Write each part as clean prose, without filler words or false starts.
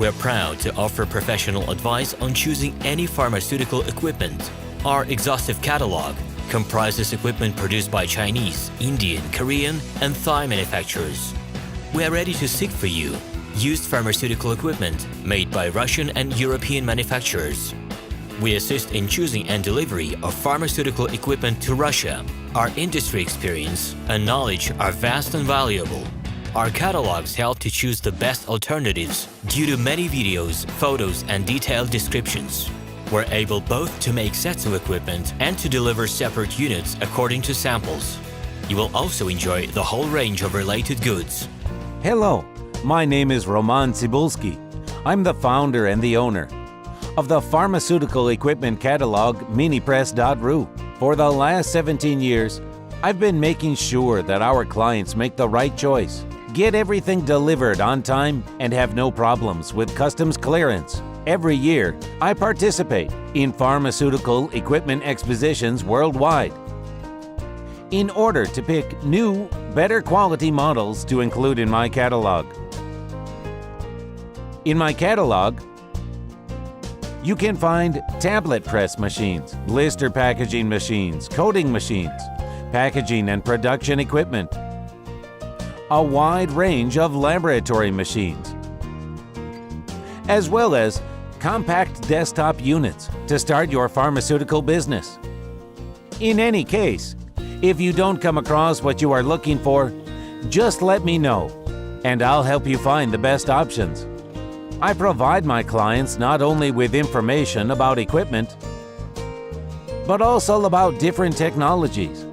We're proud to offer professional advice on choosing any pharmaceutical equipment. Our exhaustive catalog comprises equipment produced by Chinese, Indian, Korean, and Thai manufacturers. We are ready to seek for you used pharmaceutical equipment made by Russian and European manufacturers. We assist in choosing and delivery of pharmaceutical equipment to Russia. Our industry experience and knowledge are vast and valuable. Our catalogs help to choose the best alternatives due to many videos, photos, and detailed descriptions. We're able both to make sets of equipment and to deliver separate units according to samples. You will also enjoy the whole range of related goods. Hello, my name is Roman Cybulski. I'm the founder and the owner of the pharmaceutical equipment catalog minipress.ru. For the last 17 years, I've been making sure that our clients make the right choice, get everything delivered on time, and have no problems with customs clearance. Every year, I participate in pharmaceutical equipment expositions worldwide in order to pick new, better quality models to include in my catalog. In my catalog, you can find tablet press machines, blister packaging machines, coating machines, packaging and production equipment, a wide range of laboratory machines, as well as compact desktop units to start your pharmaceutical business. In any case, if you don't come across what you are looking for, just let me know, and I'll help you find the best options. I provide my clients not only with information about equipment, but also about different technologies.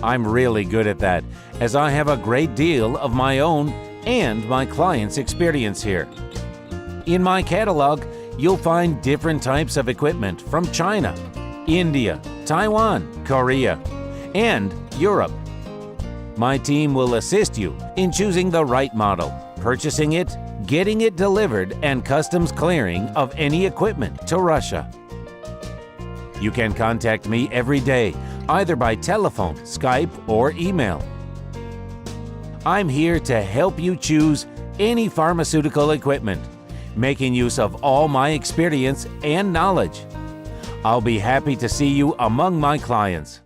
I'm really good at that, as I have a great deal of my own and my clients' experience here. In my catalog, you'll find different types of equipment from China, India, Taiwan, Korea, and Europe. My team will assist you in choosing the right model, purchasing it, getting it delivered, and customs clearing of any equipment to Russia. You can contact me every day, either by telephone, Skype, or email. I'm here to help you choose any pharmaceutical equipment, making use of all my experience and knowledge. I'll be happy to see you among my clients.